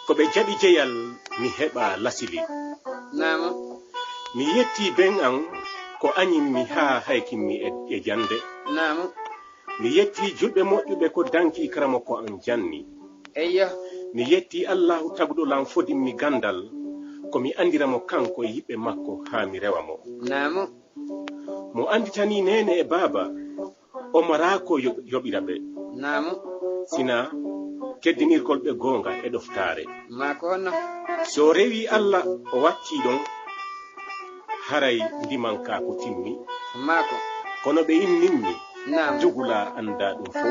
ko be jabi jeyal mi heba lasili Naam. mi yetti ben an ko anyim mi ha haykin mi e jande Naam. mi yetti julbe moƴƴube ko danki karamo ko an janni Eyya. mi yetti Allahu tagdo lan fodi mi gandal ko mi andiramo kanko yibbe makko ha mi rewamo Naam. mo anditani nene e baba o marako yobirabe Naam. sina keddinirgol be gonga e doftare Mako no. so rewi Allah o watti don haray dimanka ko timmi Mako. kono be innimmi Naam. dugula anda dum fo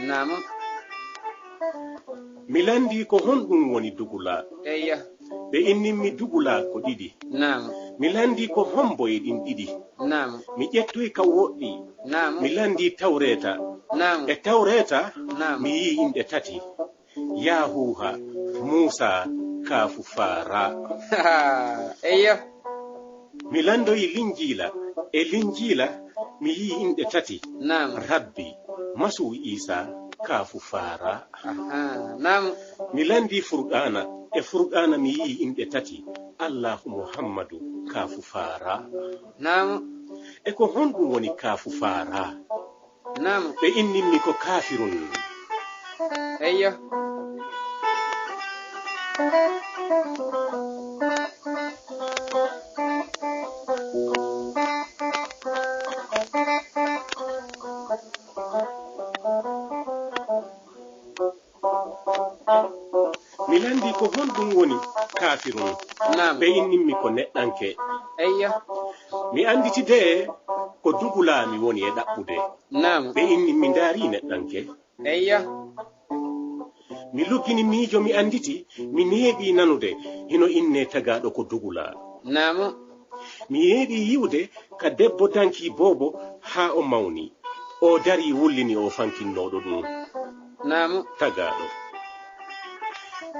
Naam. milandi ko hondum woni dugula Eyya. be innimmi dugula ko didi Naam. milandi ko hombo e din didi Naam. mi ƴettoy ka woddi Naam. milandi tawreta Naam. e tawreta Naam. mi yi inde tati yahuha musa kafu fara Eyya. mi landoyi linjila e linjila mi yi inde tati Naam. rabbi masu isa kafu fara Naam. mi landi furqana e furqana mi yi inde tati allahu muhammadu kafu fara Naam. e ko honɗum woni kafu fara Naam. be innimmi ko kafirun Eyya. mi landi ko honɗum woni kafirun Naam. be innimmi ko neɗɗanke Eyya. mi anditi de ko dugulami woni e ɗaɓɓude Naam. be innimmi ndaari neɗɗanke Eyya. mi luggini miijo mi anditi mi neeɓi nanude hino inne tagaɗo ko dugula Naam. mi yeeɗi yiwde ka debbo danki bobo ha o mawni o dari wullini o fankinnoɗo ɗum Naam. tagaɗo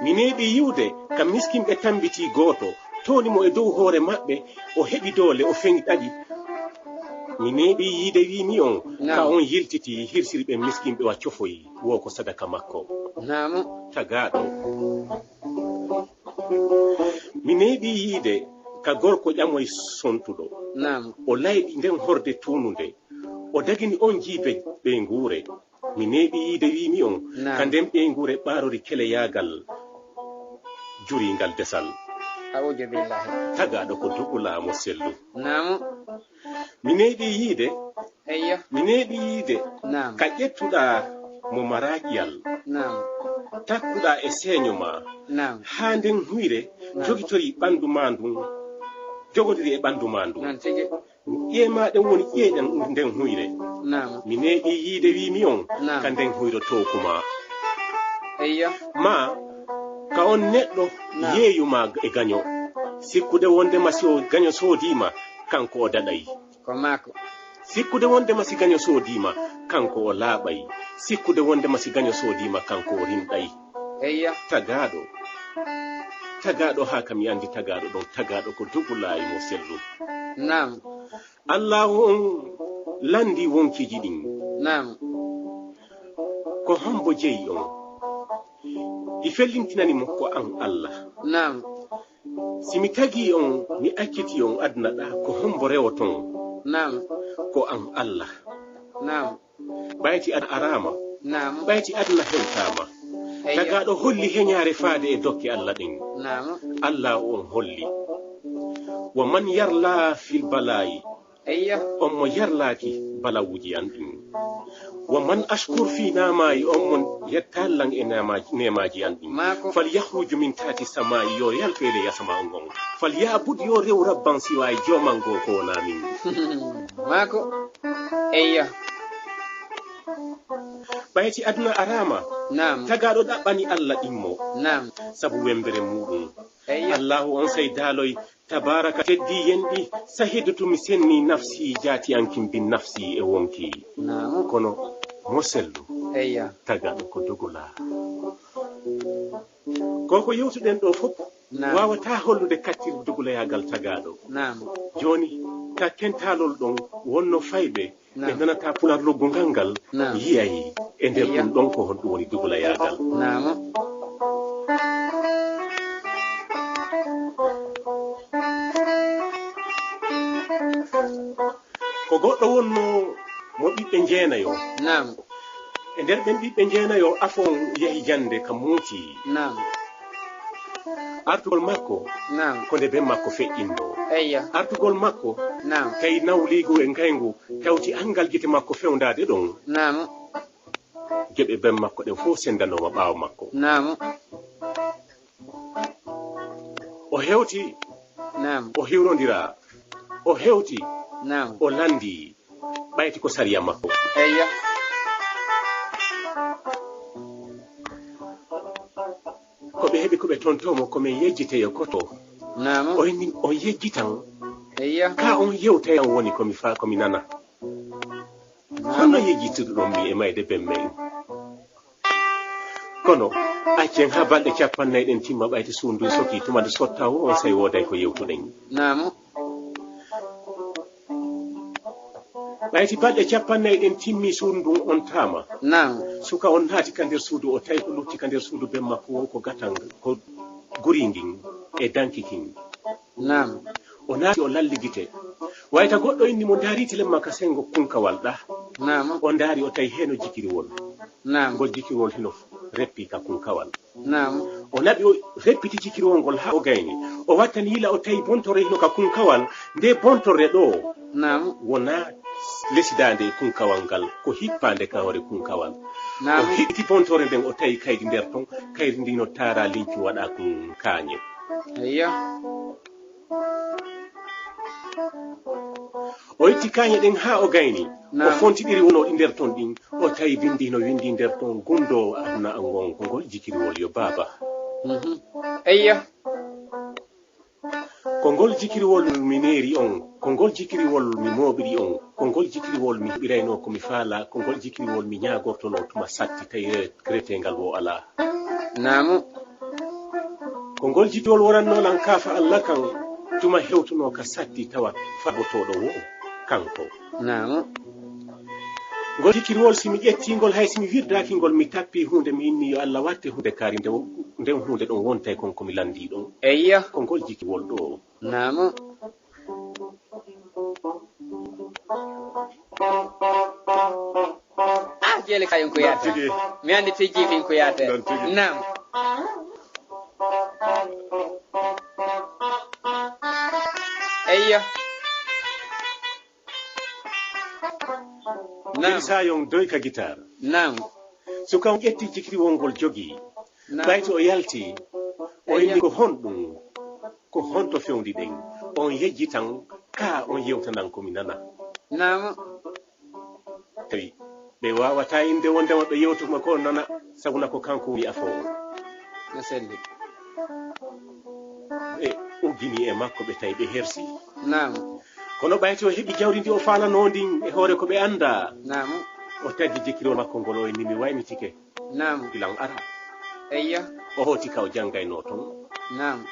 mi neeɓi yiwde ka miskinɓe tambiti goto toni mo e dow hoore maɓɓe o heɓi doole o feŋi ɗaɗi mi neeɓi yiide wimi on ka on yiltiti hirsirɓe miskinɓe wa cofoyi wo ko sadaka makko Naam. tagaɗo mi neeɓi yiide ka gorko ƴamoy sontuɗo Naam. o layɗi nden horde tununde o dagini on jiibe ɓe nguure mi neeɓi yiide wimi on ka nden ɓe nguure ɓaarori kele yaagal juringal desal A'udhu billahi. tagaɗo ko dugulamo sellu Naam. mi neeɓi yiide Eyya. mi neeɓi yiide Naam. ka ƴettuɗa mo maraƴiyal Naam. takkuɗa e seeño ma Naam. ha nden huyre jogitori ɓandu ma ndun jogodiri e ɓandu ma ndun Nan tigi. ƴeemaɗen woni ƴeeɗen nden huyre Naam. mi neeɓi yiide wimi on Naam. ka nden huyre tokuma Eyya. ma ka on neɗɗo yeeyuma e gaño sikkude wondema si o gaño soodima kanko o daɗay Ko mako. sikkude wondema si gaño soodima kanko o laaɓay sikkude wondema si gaño soodima kanko o rimɗay Eyya. tagaɗo ha kam yandi tagaɗo ɗon tagaɗo ko dugulayi mo sellu Naam. allahu on landi wonkiji ɗin Naam. ko hombo jeyi on ɗi fellintinani mo ko an Allah Naam. simi tagi on mi akkiti on aduna ɗa ko hombo rewo ton Naam. ko an Allah Naam. ɓayti ad arama Naam. ɓayti aduna hewtama Eyya. tagaɗo holli heñare faade e dokke Allah ɗin Naam. Allah on holli wa man yarla fil balayi Eyya. on mo yarlaki balawuji an ɗin wa man ashkur fi namayi on mon yettallan e nemaji an ɗin Mako. fal yahruju min tati samayi yo yalfele yasama on gon fal yabud yo rew rabban siwa e joman go ko wona min Mako. Eyya. ɓayti aduna arama Naam. tagaɗo ɗaɓɓani Allah ɗimmo Naam. sabu wembere muɗum Eyya. allahu on sey daloy tabaraka teddi yenɗi sahidutumi senni nafsi jaati ankin bin nafsi e wonki Naam. kono mo sellu Eyya. tagaɗo ko dogula koko yewtuɗen ɗo fof Naam. wawata hollude kattir dogulayagal tagaɗo Naam. joni ka kentalol ɗon wonno fayɓe ɓe Naam. nanata pularloggo ngal Naam. yiyayi e nder Iya. ɗum ɗon ko honɗum woni dogulayagal Naam. goɗɗo wonno mo ɓiɓɓe jeenayo Naam. e nder ɓen ɓiɓɓe jeenayo afon yehi jande ka muuti Naam. artugol makko Naam. ko nde ben makko feƴƴinno Eyya. artugol makko Naam. tawi nawligu e ngaygu tawti angal gite makko fewndade ɗon Naam. geɓe ben makko ɗen fof sendanoma ɓaawo makko Naam. o hewti Naam. o hiwrodira o hewti Naam. o landi ɓayti ko sariya makko Eyya. ko ɓe heɓi koɓe tontomo komin yejjiteyo koto Naam. on yejjitan Eyya. ka on yewtayan woni komi nana hono yejjituɗuɗon mi e mayde ben men kono accen ha balɗe 40 timma ɓayti suundu soki tumade sotta o on say woday ko yewtuɗen Naam. ɓayti balɗe 40 timmi suundu on tama Naam. suka on naati ka nder suudu o tawi ko lutti ka nder suudu ben makko o ko gatan ko guringin e dankikin Naam. o naati o lalli gite wayta goɗɗo inni mo daari telen makka sengo kunkawal ɗa Naam. o ndaari o tawi heno jikiriwol Naam. ngol jikiriwol hino reppi ka kunkawal Naam. o naɓi o reppiti jikiriwol ngol ha o gayni o wattani yila o tawi bontore hino ka kunkawal nde bontorre ɗo Naam. wona lesidade kunkawal ngal ko hippande ka hore kunkawal Naam. o hiɓiti bontore nden o tawi kaydi nder ton kaydi ndino tara linki waɗa kaañe Eyya. o itti kaañe ɗen ha o gayni Naam. o fontiɗiri wonoɗi nder ton ɗin o tawi bindi no windi nder ton gundo aduna angon ko ngol jikiriwol yo baaba Eyya. ko ngol jikiriwol mi neeri on ko ngol jikiriwol mi mooɓiri on ko ngol jikiriwol mi heɓirayno komi faala ko ngol jikiriwol mi ñagortono tuma satti tawi retengal wo ala Naam. ko ngol jikiriwol worannolan kaafa allah kan tuma hewtuno ka satti tawa fagotoɗo wo kanko Naam. ngol jikiriwol simi ƴettingol hay simi wirdakingol mi tappi hunde mi inni yo allah watte hunde kaari nden hunde ɗon wontay kon komi landi ɗon Eyya. ko ngol jikiriwol ɗo Naam. Jele kayon ko yata. Mi andi tijji fin ko yata. Naam. Eyya. Naam. sayon doy ka guitar Naam. so kam ƴetti jikiriwol ngol jogi Naam. ɓayti o yalti o inni ko honɗum ko honto fewndi ɗen on yejji tan ka on yewtanan komi nana Naam. tawi ɓe wawata inde wondema ɓe yewtuma ko nana sabuna ko kanko wi'a fo No selli. ɓe uggini e makko ɓe tawi ɓe hersi Naam. kono ɓayti o heɓi jawdi ndi o falanondin e hoore ko ɓe anda Naam. o taggi jikirol makko ngol o inni mi waynitike Naam. ilan ara Eyya. o hoti ka o janggayno ton Naam.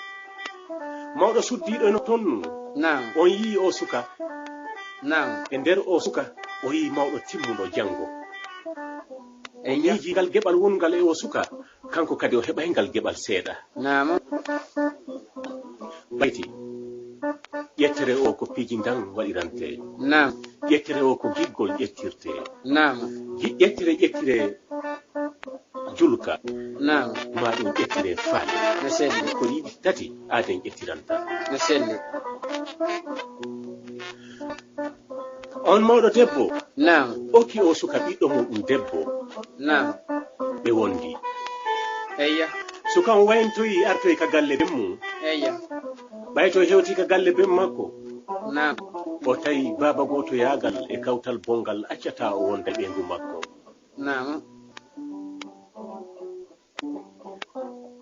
mawɗo suddiɗo no ton Naam. on yii o suka Naam. e nder o suka o yii mawɗo timmuɗo janngo o Eyya. miiji ngal geɓal wongal e o suka kanko kadi o heɓay ngal geɓal seeɗa Naam. ɓayti ƴettere o ko piiji ndan waɗirante Naam. ƴettere o ko giggol ƴettirte Naam. ƴettire julka Naam. ma ɗum ƴettire faale No selli. ko yiɗi tati aaden ƴettiranta No selli. on mawɗo debbo Naam. okki o suka ɓiɗɗo muɗum debbo Naam. ɓe wondi Eyya. suka on wayntoyi artoy ka galle ben mum Eyya. ɓayto hewti ka galle ben makko Naam. o tawi baba goto yaagal e kawtal bongal accata o wonda ɓengu makko Naam.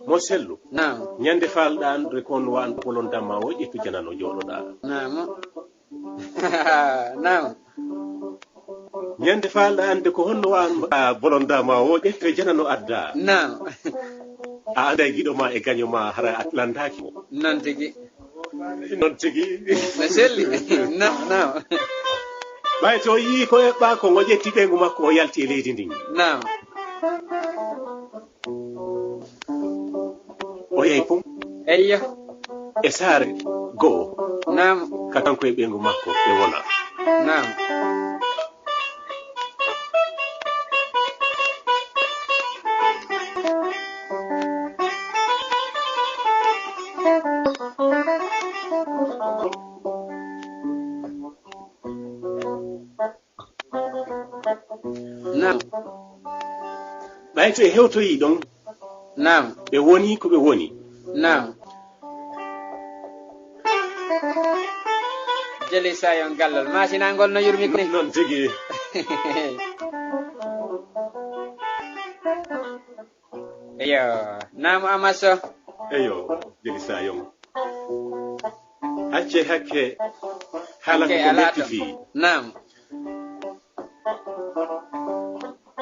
mo sellu Naam. ñande falɗa andude kon wa andu bolon damma o ƴettu janano jooɗoɗa Naam. Naam. ñande falɗa ande ko honno wa bolon dama o ƴettu janano adda Naam. a anda giɗo ma e gaño ma hara atlandaki mo Non tigi. non tigi No selli. Naam. Naam. ɓay to yii ko eɓɓa ko o ƴetti ɓengu makko o yalti e leydi ndin Naam. o yehi pum Eyya. e saare go'o Naam. ka kanko e ɓengu makko ɓe wona Naam. Naam. ɓayto e hewtoyi ɗon Naam. ɓe woni ko ɓe woni. Naam. Jeli sayon gallol masinangol no yurmi ko non tigi. Eyo, naam Amaso. Eyo, jeli sayon. Acce hakke haala Hakke ko ala metti ɗon. fi. Naam.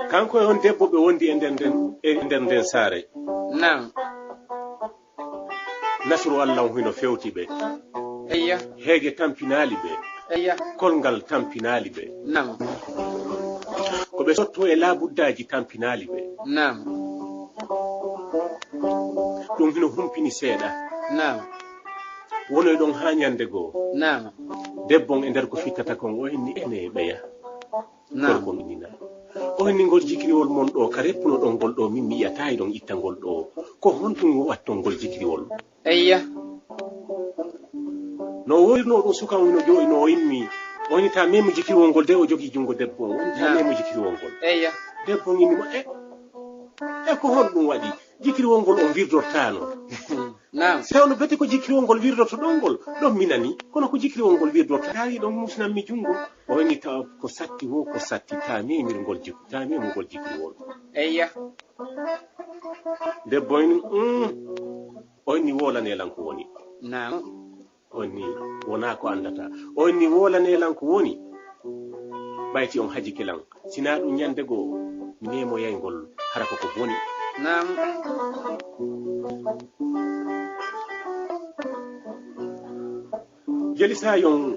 Kanko e on debbo ɓe wondi e nder nden saare. Naam. Nasru Allah hino fewti ɓe. Eyo. Heege tampinaali ɓe. Eyo. Kolngal tampinaali ɓe. Naam. Ko ɓe sotto e laabuddaji tampinaali ɓe. Naam. Ɗum hino humpini seeɗa. Naam. Wonoy ɗon haa ñande goo. Naam. Debbon e nder ko fittata kon o henni ene ɓeya. Naam. Gorkon inina. O henni ngol jikiriwol mon ɗo ka reppuno ɗon ngol ɗo min mi yiyatayi ɗon itta ngol ɗo. Ko honɗum watton ngol jikiriwol. Eyo. No woyno ɗum sukan wino joyi no o immi woni ta memo jikiriwol ngol de o jogi jungo debbo on woni ta memo jikiriwol ngol. Eyo. Debbo innima e ko honɗum waɗi jikiriwol ngol on wirdortano. Naam. Sewno bete ko jikiriwol ngol wirdorto ɗon ngol ɗon minani kono ko jikiriwol ngol wirdorto tawi ɗon musnanmi jungo o woni taw ko satti wo ko satti ta memir ngol jikku ta memo ngol jikiriwol. Eyo. Debbo inni o inni wolanelan ko woni. Naam. Onni wona ko andata onni wolanelan ko woni ɓayti on haji kilan sina ɗum ñande goo nemo yaygol hara ko boni. Naam. Jeli sayon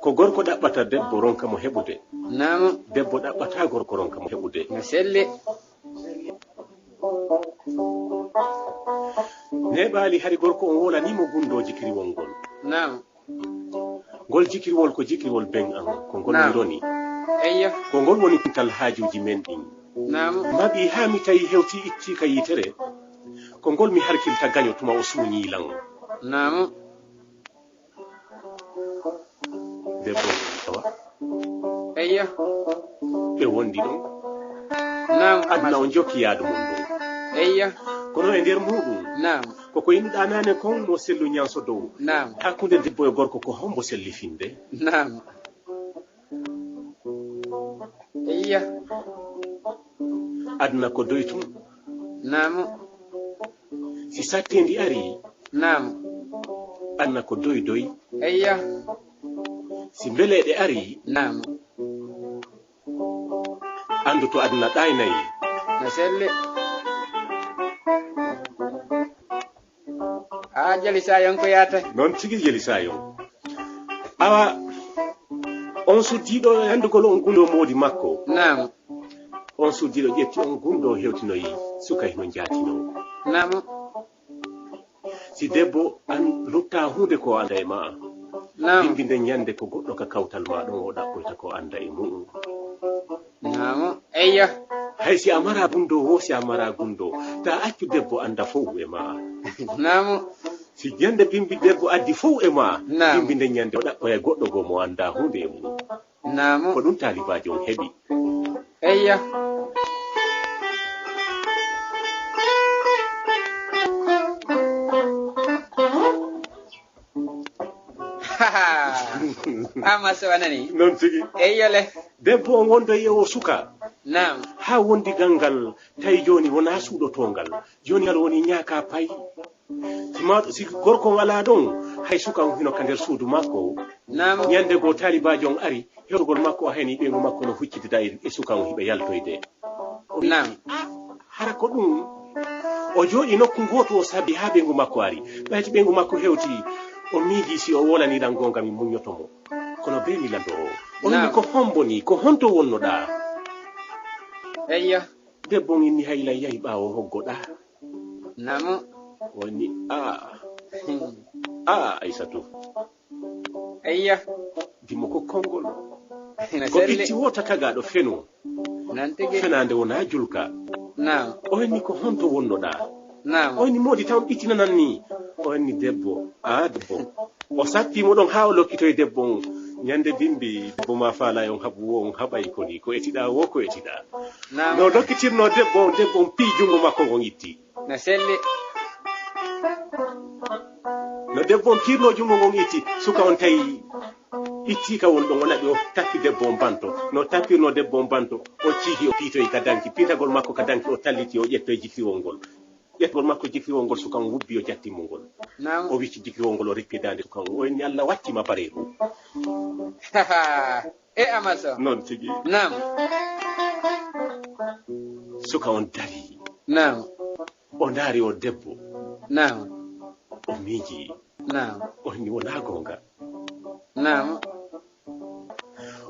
ko gorko ɗaɓɓata debbo ronka mo heɓude. Naam. Debbo ɗaɓɓata gorko ronka mo heɓude. No selli. Neɓali hari gorko on wolanimo gundo jikiriwol ngol. Naam. Ngol jikiriwol ko jikiriwol ben an ko ngol Naam. wironi. Eyo. Ko ngol woni tal hajuji men ɗin. Naam. Maɓi ha mi tawi hewti itti ka yitere ko ngol mi harkilta gaño tuma o suñilan. Naam. Debbo tawa Eyo. ɓe wondi ɗon Naam. aduna on jokki yaadu mum ɗum Eyo. kono e nder muɗum Naam. koko yinnuɗa nane kon mo sellu ñanso dow Naam. hakkude debbo e gorko ko hombo selli finde. Naam. Eyo. aduna ko doytum Naam. si sattendi ari Naam. aduna ko doy doy Eyo. si mbeleɗe ari Naam. andu to aduna ɗaynayi. No selli. Jeli sayon ko yata. Noon tigi jeli sayon awa on suddiɗo e andugol on gundo moodi makko. Naam. On suddiɗo ƴetti on gundo hewtinoyi suka hino jaatino. Naam. Si debbo an lutta hunde ko anda e ma Naam. bindi nde ñande ko goɗɗo ka kawtal ma ɗon o ɗaɓɓoyta ko anda e muɗum. Naam. Eyo. hay si a mara gundo wo si a mara gundo ta accu debbo anda fof e ma. Naam. Si ñande bimbi debbo addi fof e ma Naam. bimbi nde ñande o ɗaɓɓoya goɗɗo go mo anda hunde e mum Naam. ko ɗum talibaji on heɓi. Eyo. Amaso anani. noon tigi Eyo le. debbo on wondo e o suka Naam. ha wondi galngal tawi joni wona suuɗotongal joni ngal woni ñaaka payi si gorko wala ɗon hay suka on hino ka nder suudu makko. Naam. ñande goo talibajo on ari hewrugol makko o hani ɓeygu makko no huccitida e suka on hiɓe yaltoyde. Naam. hara ko ɗum o jooɗi nokku goto o sabi ha ɓeygu makko ari ɓayti ɓeygu makko hewti o miiji si o wolaniɗan gonga mi muñotomo kono be milando o inni ko homboni ko honto wonnoɗa. Eyo. debbo inni hayla yahi ɓawo hoggoɗa. Naam. wonni Aissatou Eyo. dimmo ko konngol ko itti wota tagaɗo feno fenande wona julka o henni ko honto wonnoɗa o henni moodi taw ittinanan ni o henni debbo debbo o sappimo ɗon ha o lokkitoye debbo on ñande bimbi debbo ma faala on haɓu wo on haɓay koni ko etiɗa wo ko etiɗa no lokkitirno debbo on pi jungo makko ngon itti na selli no debbo on pirno jungo ngon itti suka on tawi itti ka won ɗon o naɓi o tappi debbo on banto no tappirno debbo on banto o cihi o piitoyi ka danki piitagol makko ka danki o talliti o ƴettoye jikiwol ngol ƴettol makko jikiwol ngol sukan wubbi o jattimo ngol o wicci jikiwol ngol o rippi dande sukan o ni Allah wattima bareeru amaso non tigi nam suka on dari nam o ndaari o debbo nam o miiji nam o ni wona gonga nam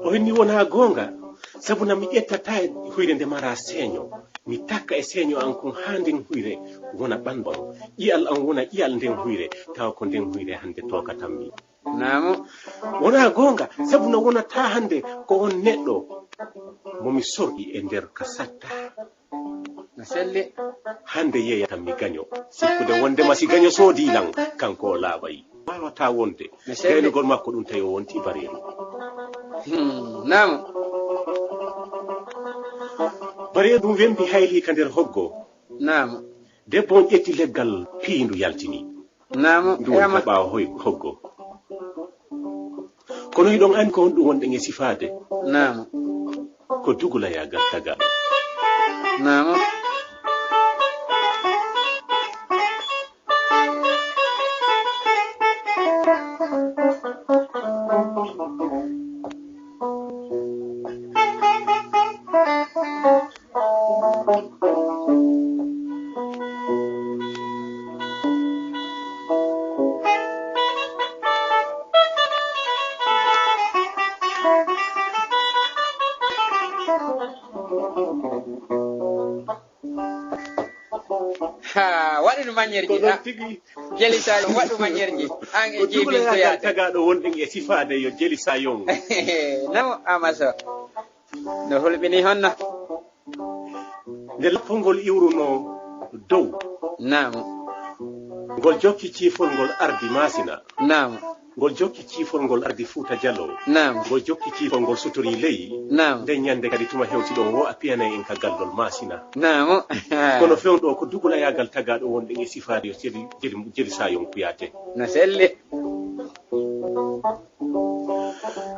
o ni wona gonga sabu na mi ƴettata huyre nde mara seeño mi takka e seeño an kon ha nden huyre wona ɓanɗon ƴiyal an wona ƴiyal nden huyre tawa ko nden huyre hande tooka tammi namu wona gonga sabu no wonata hande ko on neɗɗo momi sorɗi e nder ka satta na selli hande yeyata mi gaño sikkude wondema si gaño soodilan kanko o laaɓayi wawata wonde gaynugol makko ɗum tawi o wonti bareeru namu bareeru ɗum wembi hayli ka nder hoggo namu debbo on ƴetti leggal piindu yaltini namu ndu woni ka ɓaawa hoggo kono hiɗon andi ko honɗum wonɗen e sifaade namu ko dugulayagal tagaɗo namu waɗu mañerji jeli sayon waɗu mañerji an e jiibin ko yaata tagaɗo wonɗen e sifade yo jeli sayon namo amaso no hulɓini honno nde lappolngol iwruno dow namo ngol jokki ciifol ngol ardi masina namo ngol jokki ciifol ngol ardi Fuuta Jallo namo ngol jokki ciifol ngol sutori ley namo nden ñande kadi tuma hewti ɗon wo a piyanayi en ka gallol masina namo kono fewɗo ko dugulayagal tagaɗo wonɗen e sifade yo jeli sayon kuyate no selli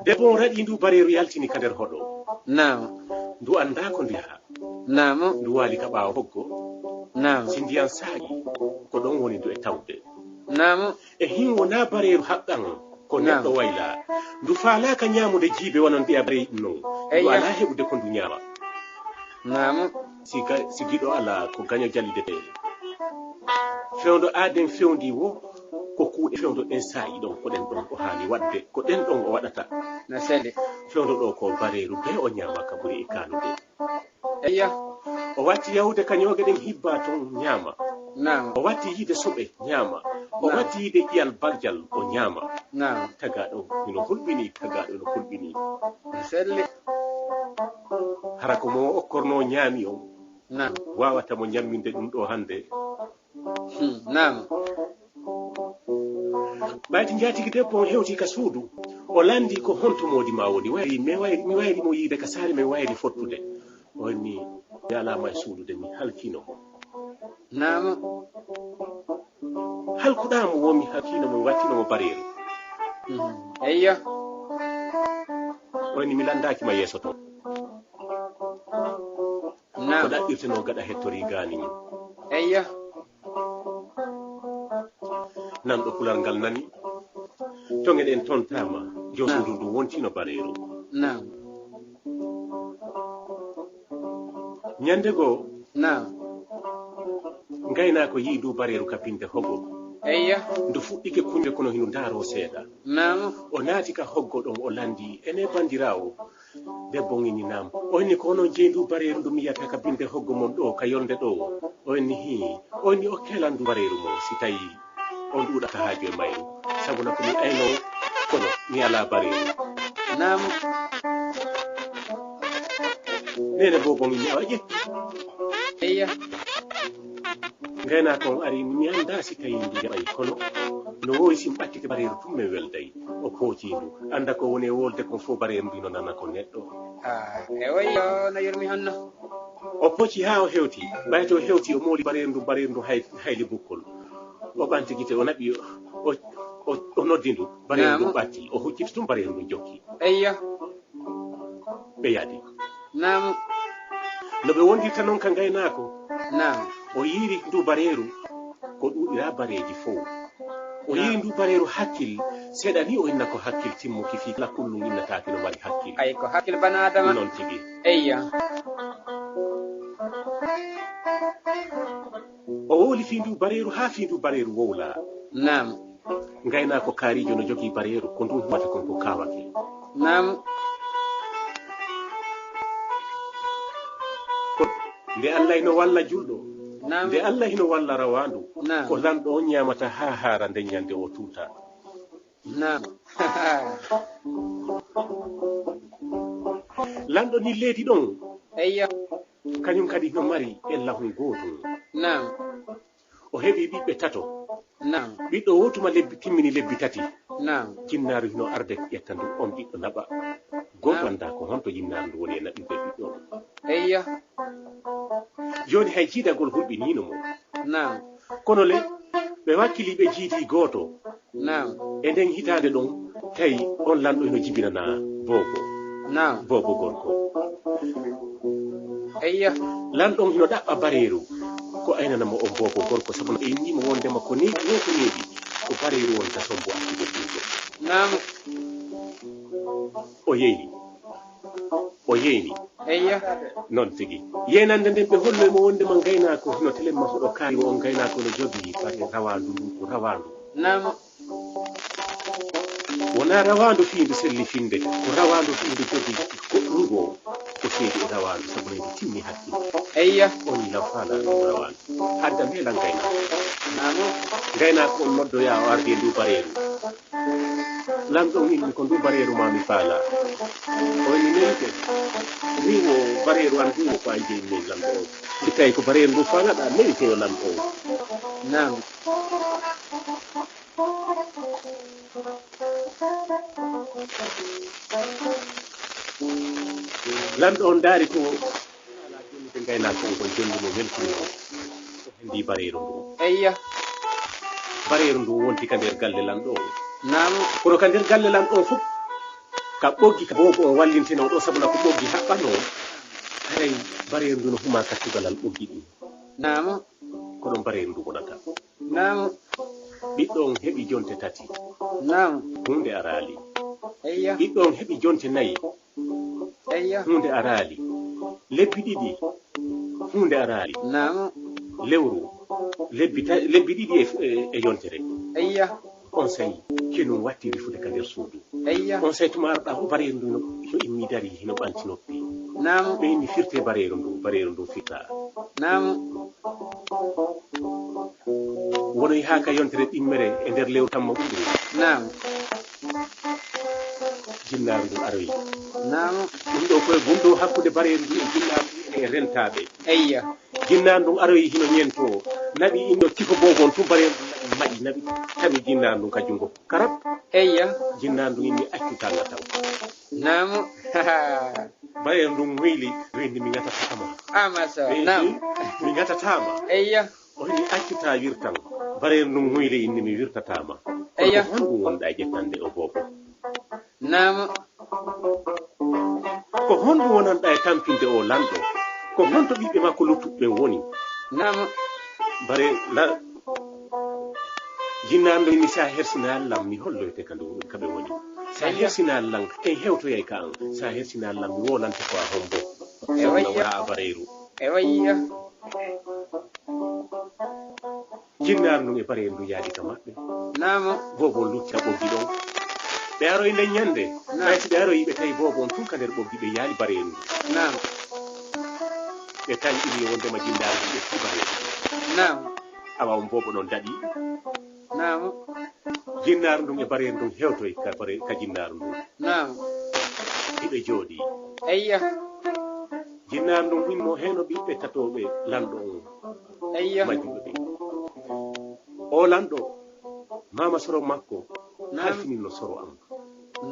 debbo on raɗi ndu bareeru yaltini ka nder hoɗo namo ndu anda ko ndu yaha namo ndu waali ka ɓaawa hoggo namo si ndiyan saaƴi ko ɗon woni ndu e tawde namo e hin wona bareeru haɓɓan ko neɗɗo wayla ndu faalaka ñaamude jiibe wonon mbiya bareyi ɗum noon ndu ala heɓude ko ndu ñaama namo si giɗo ala ko gaño jallide fewndo aaden fewndi wo ko kuuɗe fewndo ɗen saayi ɗon ko ɗen ɗon o haani waɗde ko ɗen ɗon o waɗata no selli fewndo ɗo ko bareeru be o ñaama ka ɓuri e kaanude o watti yahude ka ñooge ɗen hibba toon ñaama o watti yiide soɓe ñaama o watti yiide ƴiyal bagjal o ñaama tagaɗo ino hulɓini tagaɗo ino hulɓini selli hara ko mo okkorno ñaami o wawata mo ñamminde ɗum ɗo hannde ɓayti njatigi debbo on hewti ka suudu o landi ko hontumodi ma woni mi wayri mo yiide ka saare mi wayri fottude o ni mi alama e suudude mi halkino halkuɗamo womi halkino mo wattinomo bareeru eyyo o ni mi landakima yeeso toon ko ɗaɓɓirteno gaɗa hettori gaani min eyyo nanɗo kulal ngal nani toŋeɗen tontama jo suudu ndu wontino bareeru ñande goo gaynako yii du bareeru kapinde hoggo eyyo ndu fuɗɗike kumbe kono hino daaro seeɗa o naati ka hoggo ɗon o landi ene bandirawo debbo ngini nam o ni ko onon jeeyi ndu bareeru ndu mi yiyata ka binde hoggo mon ɗo ka yolde ɗo o ni o ni o kelan ndu bareeru mon si tawi on ɗuɗata haaju e mayru sabu na ko mi ayno kono mi ala bareeru nene bobo mi awaje eyya ngayna ko ari mi anda si tayi ndi jabay kono no woy sim battike bareru tumme welday o pootindu anda ko woni wolde ko fo bareru mbino nana ko neddo e wayo na yurmi hanno o pocci ha o hewti bayto hewti o moli bareru hayli bukkol o banti gite o nabi o noddindu bareru batti o hucciti tum bareru jokki eyya be yadi nam no be wondi tanon ka ngaynako nam o yiri ndu bareru ko duudira bareji fo o yiri ndu bareru hakkil seeda ni o inna ko hakkil timmuki fi la kullu innataake no mari hakkil ay ko hakkil bana adama non tigi eyya o woli fi ndu bareru ha fi ndu bareru wowla nam ngayna ko kaarijo no jogi bareru ko ndu mata kon ko kawake nam nde Allah ino walla julɗo nam nde Allah ino walla rawandu Naam. ko lamɗo on ñamata ha haara nde ñande o tuuta nam lamɗo ni leedi ɗon eyya kañum kadi no mari ellahum gootum nam o heɓi ɓiɓɓe tato nam ɓiɗɗo wotuma timmini lebbi tati nam jinnaaru hino arde ƴetta ndu on ɓiɗɗo naɓa goto anda ko honto jinnaaru ndu woni e naɓiɓe ɓiɗɗo eyya joni hay jiidagol hulɓinino mo nam kono le ɓe wakkili ɓe jiidi gooto nam e nden hitande ɗon tawi on lanɗo hino jibinana nam bobo gorko eyya lanɗon hino ɗaɓɓa bareru ko aynanamo on bobo gorko sabu no ɓe innimo wondema ko neeɓi ko neeɓi ko bareru wonta sombo akkude ɗuɗo nam o yeyni eyya noon tigi yenande nden ɓe holloymo wondema gaynako hino telemma hoɗo kaari o on gaynako no jogii bare rawandu ndu ko rawandu nam wona rawandu fiindu selli finde ko rawandu fiindu jogii goɗɗungo ko feedi e rawandu sabu nede timmi hakkille eyya on law faala ɗum rawandu hadda mbeelan gaynako nam gaynako on noddoya o ardi e ndu bareeru lamɗo inni ko ndu bareeru mami faala o ni neyte wiwo bareeru an wiwo ko an jeyi min lamɗo o si tawi ko bareeru ndu faalaɗa mérité o lamɗo o nam lamɗo on daari ko ala jonnide gaynako o kon jonnimo weltini o hendi bareeru ndu eyya bareeru ndu wonti ka nder galle lamɗo o nam kono ka nder galle lamɗo o fof ka ɓoggi ka bobo o wallintino ɗo sabuna ko ɓoggi haɓɓano haray bareeru ndu no huma kattugalal ɓoggi ɗi nam ko ɗon bareeru ndu wonata nam ɓiɗɗo on heɓi jonte tati nam hunde araali eyya ɓiɗɗo on heɓi jonte nayyi eyya hunde araali lebbi ɗiɗi hunde araali nam lewru lebbi ɗiɗi e yontere eyya on sayi kenum watti rifude ka nder suudu eyya on sayi tuma arɗa o bareeru ndu no immi dari hino ɓanti noppi nam ɓe inni firte bareeru ndu fitta nam wonoy haa ka yontere ɗimmere e nder lewru tamma ɓuuri nam jinnaaru ndu aroyi nam ɗum ɗo koye gumɗo hakkude bareeru ndu e jinnaaru ndu e rentaaɓe eyya jinnaaru ndu aroyi hino ñento naɓi inno tifo bogon tum bareeru ndu maƴi naɓi tawi jinnaaru ndu ka junngo karab eyya jinnaaru ndu inni accutanga taw nam bareeru ndu huyli rendi mi gatatama amasa nam mi gatatama eyya o inni accuta wirtan bareeru ndu huyli inni mi wirtatama eyya ko honɗum wonɗa ƴettande o bobo nam ko honɗum wonanɗa e tampinde o lanɗo ko honto ɓiɓɓe makko luttuɓeɓen woni nam bare jinnanɗo inni sa hersina allam mi holloyte kaɓe woni sa hersina allam en hewtoyay ka an sa hersina allam mi wolante ko a hombo wona a bareeru ewayya jinnaaru ndun e bareeru ndu yaadi ka maɓɓe nam bobo lucca ɓoggi ɗon ɓe aroy nden ñande ɓayti ɓe aroyi ɓe tawi bobo on tun ka nder ɓoggi ɓe yaali bareeru ndu nam ɓe tañɗini wondema jinnaaru ndu ɓe fi bareeru nam awa on bobo ɗon daɗi nam jinnaaru ndun e bareeru ndun hewtoy ka jinnaaru ndun nam hiɓe jooɗi eyya jinnaandu hinno heno ɓiɓɓe tatoɓe lanɗo on eyyo majjuɓe ɓe o lanɗo mama soro makko halfinino soro am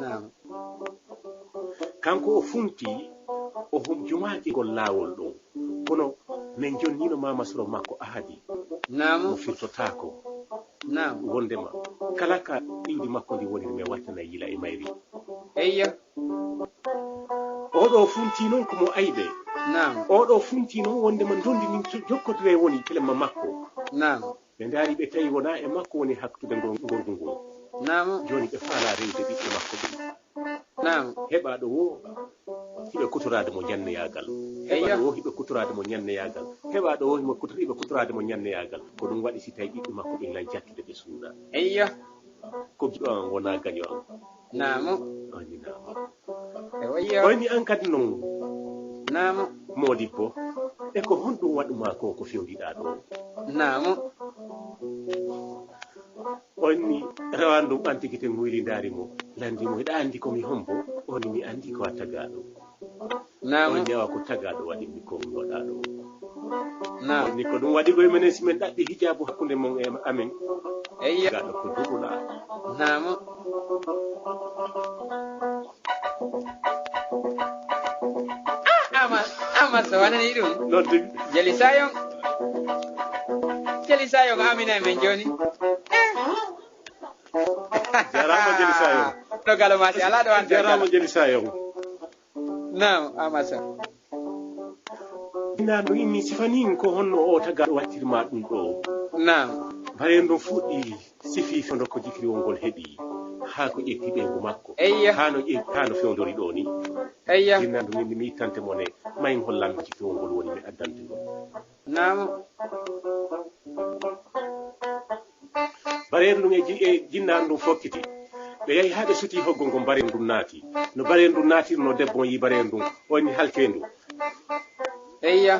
nam kanko o funti o jumaki gol laawol ɗon kono min jonnino mama soro makko ahadi nam mo firtotako nam wondema kala ka ɗiwdi makko ndi woni mi wattana yila e mayri eyyo oɗo funti noon komo ayɓe nam oɗo funti noon wondema dondi min jokkotire woni kilema makko nam ɓe ndaari ɓe tawi wona e makko woni hakkude gorgu ngu nam joni ɓe faala rewde ɓiɓɓe makko ɓe nam heɓaɗo wo hiɓe kutorade mo ñanneyagal heɓaɗo wo hiɓe kutorade mo ñanneyagal heɓaɗo wo hiɓe kutorade mo ñanneyagal ko ɗum waɗi si tawi ɓiɓɓe makko ɓe lan jattude ɓe suuɗa eyyo ko giɗo an wona gaño an namu ani nama eyyo oyni an kadi noon namu modibbo e ko honɗum waɗuma ko fewdiɗa ɗo namu onni rawandu ɓantigite huylidari mo landimo eɗa andi komi hombo oni mi andi ko a tagaɗo namu on jewa ko tagaɗo waɗimi ko goɗa ɗo nam onni ko ɗum waɗi koye menen simin ɗaɓɓi hijabu hakkude mon e amen eyyo gaɗo ko dugula namu ama so wanani ɗum nodde jeli sayon amina men joni jarama jeli sayon ɗo galo masi ala ɗo ante jarama jeli sayon nam ama so ina ɗum inni sifanin ko honno o tagaɗo wattirma ɗum ɗo nam bare ɗum fuɗɗi sifi fondo ko jikriwol ngol heeɓi ha ko ƴetti ɓeygu makko eyyo hano fewdori ɗo ni eyyo jinnandu min mi ittante mone mayin hollanmi jikriwol ngol woni mi addante ɗum nam bare ɗum e jinnandu ɗum fokkiti ɓe yahi ha ɓe suti hoggol ngo bare ndum naati no bare ndum naatirno debbo yi bare ndum woni haltendu eyyo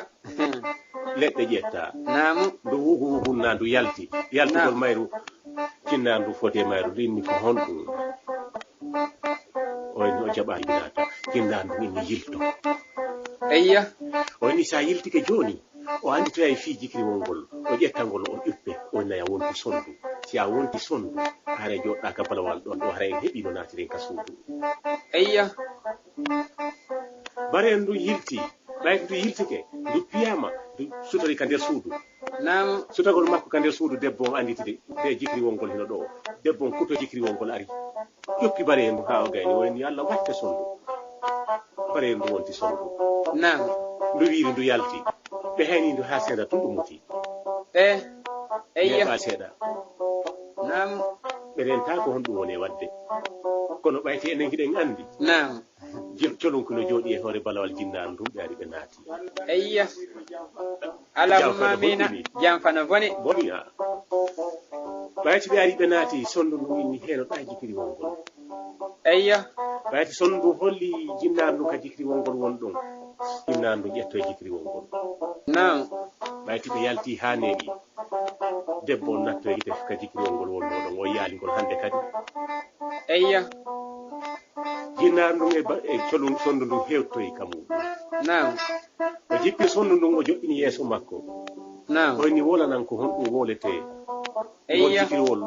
leɗɗe ƴetta namu ndu wuhunna ndu yaltugol mayru jinnandu foti e mayru rinni ko honɗum oyni o jaɓa yinata jinnandu inni yilto eyyo oyni sa yiltike joni o andi to yahi fi jikriwol ngol o ƴettangol o ƴuppe o naya wonti sondu si a wonti sondu hara joɗɗa ka balawal ɗon ɗo hara en heeɓi no naatiren ka suudu eyyo bare ndu yilti ɓayko ndu yiltike ndu piyama ndu sutori ka nder suudu nam sutagol makko ka nder suudu debbo on anditide nde jikriwol ngol hino ɗo debbo on kuto jikriwol ngol ari ƴoppi bare ndu ha o gayni woni Allah watte sondu bare ndu wonti sondu nam ndu wiiri ndu yalti ɓe hayni ndu ha seeɗa tun ɗum muti eyyo neɓa seeɗa nam ɓe renta ko honɗum woni e wadde kono ɓayti enen hiɗen andi nam colonko no jooɗi e hoore balawal jinnaan ɗum ɓe ari ɓe naati eyyo allahumma amina jam fano boni boni ha ɓayti ɓe ari ɓe naati sondu ndu inni heeno ɗa jikriwol ngol eyyo ɓayti sondu ndu holli jinnaan ndu ka jikriwol ngol won ɗon jinnaan ndu ƴetto e jikriwol ngol nam ɓayti ɓe yalti ha neeɓi debbo on natto e ite ka jikriwol ngol wonno ɗon o yaali ngol hannde kadi eyyo jinnaan ɗum e colum sondu ndun hewtoyi ka muɗum nam o jippi sondu ndun o joɗɗini yeeso makko nam oyni wolanan ko honɗum wolete ngol eyyo jikriwol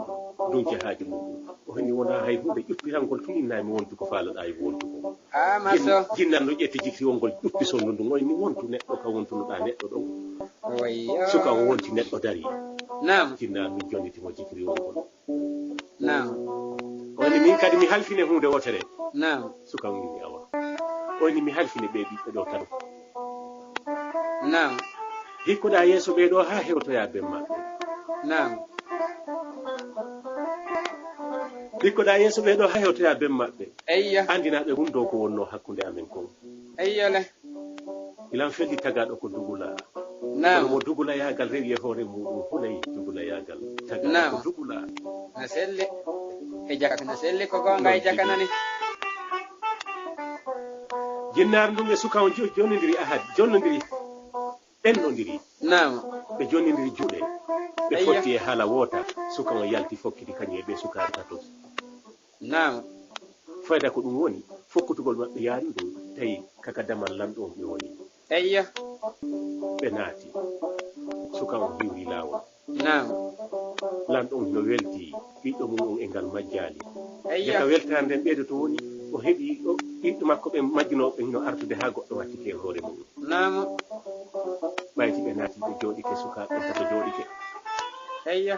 ɗum jehaaji muɗum oyni wona hay hunde ƴuppitangol tun innami wontu ko faalaɗa e wontuko ama so jinnan ɗo ƴetti jikriwol ngol ƴuppi sondu ndun oyni wontu neɗɗo ka wontunoɗa neɗɗo ɗon wayyo suka o wonti neɗɗo dari nam jinnan ɗum jonnitimo jikriwol ngol nam oyni min kadi mi halfine hunde wotere nam suka winni awa oyni mi halfine ɓe ɓiɓɓe ɗo tan nam hikkuɗa yeeso ɓeɗo ha hewtoya ben maɓɓe nam hikkuɗa yeeso ɓeɗo ha hewtoya ben maɓɓe eyyo andinaɓe ɗum dow ko wonno hakkude amen kon eyyo le ilan felli tagaɗo ko dugula nam mo dugula yagal rewi e hoore muɗum hunayi dugula yagal tagaɗo Nam. ko dugula na selli e jaka na selli ko gonga e jaka nani jinnaar ndum e suka on jonnodiri jonnodiri ɓennodiri nam ɓe jonnodiri juuɗe ɓe Ayya. fotti e haala woota suka on yalti fokkiti kañum e ɓe sukaɓe tato nam fayda ko ɗum woni fokkutugol maɓɓe yaari ɗum tawi kaka damal lamɗo on ɓe woni eyya ɓe naati suka on hiwri laawol nam lanɗo on no welti ɓiɗɗo mum on e ngal majjali eyya jaka weltare nden ɓeydo to woni o heɓi ɓiɗɗo makko ɓe majjinoɓe no artude ha goɗɗo wattike e hoore mum nam ɓayti ɓe naati ɓe jooɗike sukaɓe tato jooɗike eyya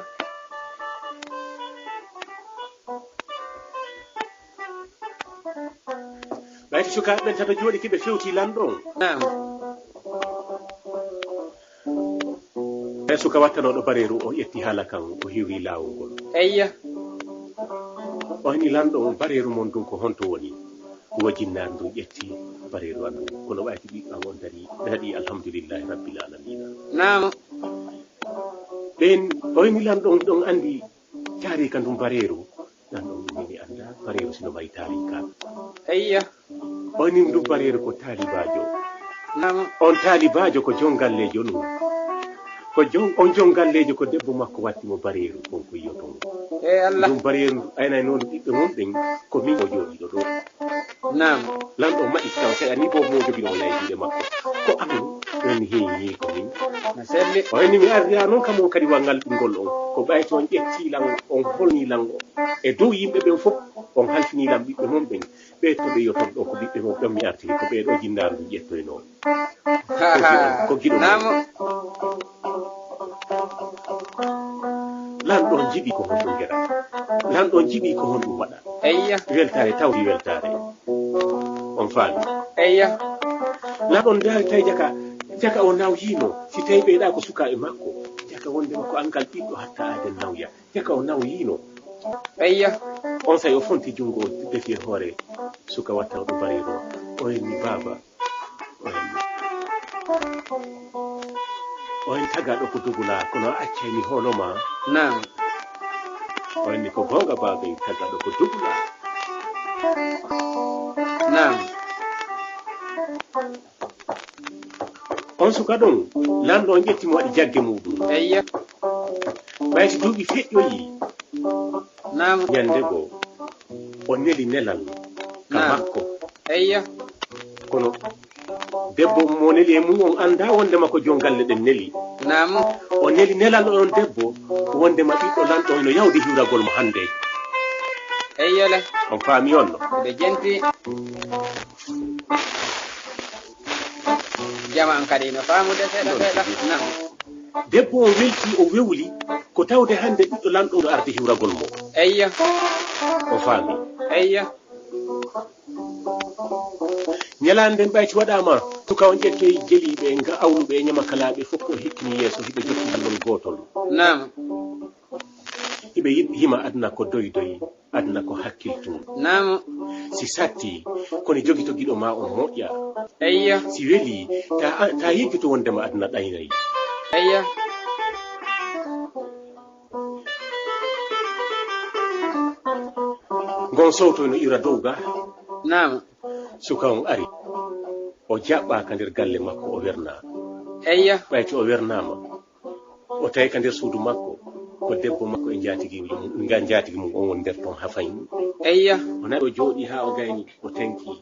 ɓayti sukaɓe ɓen tato jooɗike ɓe fewti lanɗo on nam e suka wattanoɗo bareeru o ƴetti haala kan o hiwri laawol ngol eyya o hani lanɗo on bareeru mon ɗum ko honto woni wo jinnaar ndu ƴetti bareeru andu kono ɓayti ɓiɓɓam on dari ɓe haɗi alhamdulillahi rabbil alamina nam ɓen oyni lanɗo on ɗon andi taari ka ndum bareeru lanɗo on mini anda bareeru sino mayi taari ka eyya oyni ndum bareeru ko taalibajo nam on taalibajo ko jongallejo ɗum on jongallejo ko debbo makko wattimo bareeru on ko yiyoton e Allah ɗum bareeru aynay noon ɓiɓɓe mum ɓen ko min o jooɗiɗo ɗo nam lanɗo maɗɗiti kam sa ani bo mo jogino o laydiɗe makko ko amin en heeñi ko min na selli o henni mi ardiya noon kam on kadi wangal ɗingol on ko ɓayti on ƴettilan on holnilan o e dow yimɓe ɓen fof on halfinilan ɓiɓɓe mum ɓen ɓe to ɓe yoton ɗo ko ɓiɓɓe mum ɗon mi artiri ko ɓeɗo jinnaru ndu ƴettoyno ko giɗo nam lanɗon jiɗi ko honɗum geɗa lanɗon jiɗi ko honɗum waɗa eyya weltare tawdi weltare on faami eyya lanɗon daari tawi jaka o nawyino si tawi ɓeyɗa ko sukaɓe makko jaka wonde makko angal ɓiɗɗo hatta aden nawya jaka o nawyino eyya on sayi o fonti junngo o defi e hoore suka watta oɗo bareero o henni baaba o hen tagaɗo ko dugula kono a accaymi honoma nam o henni ko gonga baaba en tagaɗo ko dugula nam on suka ɗon lanɗo on ƴettimo waɗi jagge muɗum eyya ɓayti duuɓi feƴƴoyi nam ñande goo o neli nelal ka makko eyya kono debbo mo neli e mum on anda wondema ko jongalle ɗen neli nam o neli nelal on debbo wondema ɓiɗɗo lanɗo no yawdi hiwragol mo hannde eyya le on faami on no ɓe jenti jama an kadi no faamude seeɗa seeɗa nam debbo o welti o wewli ko tawde hannde ɓiɗɗo lanɗo no ardi hiwragol mo eyya o faami eyya ñalande nden ɓayti waɗama suka on ƴettoye jeliɓe nga awluɓe e ñamakalaɓe fof o hekkini yeeso hiɓe jotti allol gotol nam hiɓe hima aduna ko doydoyi aduna ko hakkiltum nam si satti kono jogi to giɗo ma on moƴƴa eyya si weeli ta yejjuto wondema aduna ɗaynayi eyya gon sowto no ira dow ga nam suka on ari o jaɓɓa ka nder galle makko o werna eyya ɓayti o wernama o tawi ka nder suudu makko ko debbo makko e jaatigi mum on woni nder ton ha fayi eyya o naɓi o jooɗi ha o gayni o tenki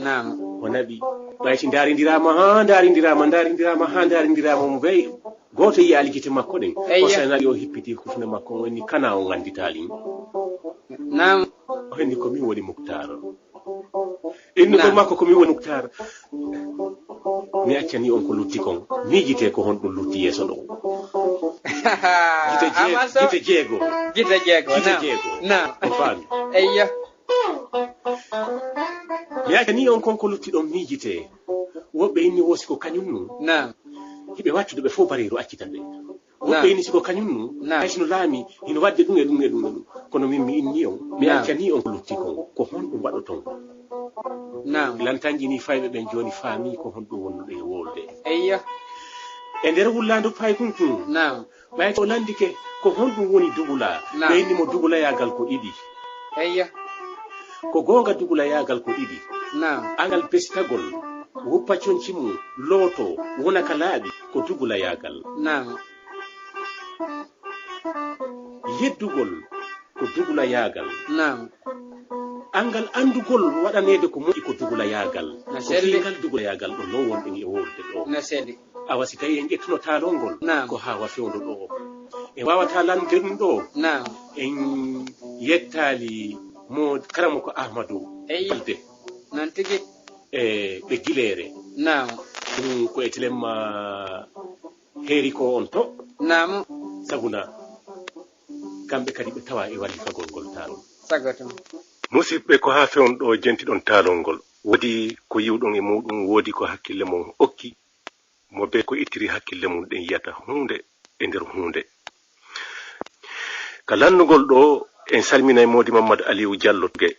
nam o naɓi ɓayti darindirama ha mo weyi goto yi aligite makko ɗen o sa naɓi o hippiti kufne makko o wenni kana o ganditali nam o henni ko min woni Moukhtar innugol makko ko min woni Moukhtar mi accani on ko lutti kon miijite ko honɗum lutti yeeso ɗo gite jeego nam o faami eyya mi accani on kon ko lutti ɗon miijite woɓɓe inni wosi ko kañum nu nam hiɓe wattude ɓe fof bareeru accitan ɓe woɓɓe inni siko kañum nu haysino laami hino wadde ɗum e ɗum e ɗum e ɗum kono min mi inni on mi accani on ko lutti kon ko honɗum waɗoton nam lantanji ni fayɓe ɓen joni faami ko honɗum wonnuɗo e wolde eyya e nder wullandu pay kunkum nam ɓayti o landike ko honɗum woni dugula ɓe innimo dugulayagal ko ɗiɗi eyya ko gonga dugulayagal ko ɗiɗi nam angal bestagol wuppa conci mum looto wona ka laaɓi ko dugulayagal nam yeddugol ko dugulayagal nam angal andugol waɗanede ko moƴƴi ko dugulayagal ko figal dugulayagal ɗo non wonɗen e wolde ɗo na sedi awa si tawi en ƴettuno taalol ngol Naam. ko ha wafewdo ɗo e wawata landirɗum ɗo Naam. en yettali mo karamo ko ahmadou balde non tigi e ɓe gilere Naam. ɗum ko etelemma heeri ko on to Naam. sabuna kamɓe kadi ɓe tawa e wallifagol ngol taalol sagoto musidɓe ko ha fewn ɗo jentiɗon taalol ngol woodi ko yiwɗon e muɗum woodi ko hakkille mon okki mo be ko ittiri hakkille mum ɗen yiyata hunde e nder hunde ka lannugol ɗo en salminay modi mamadou aliou diallo ge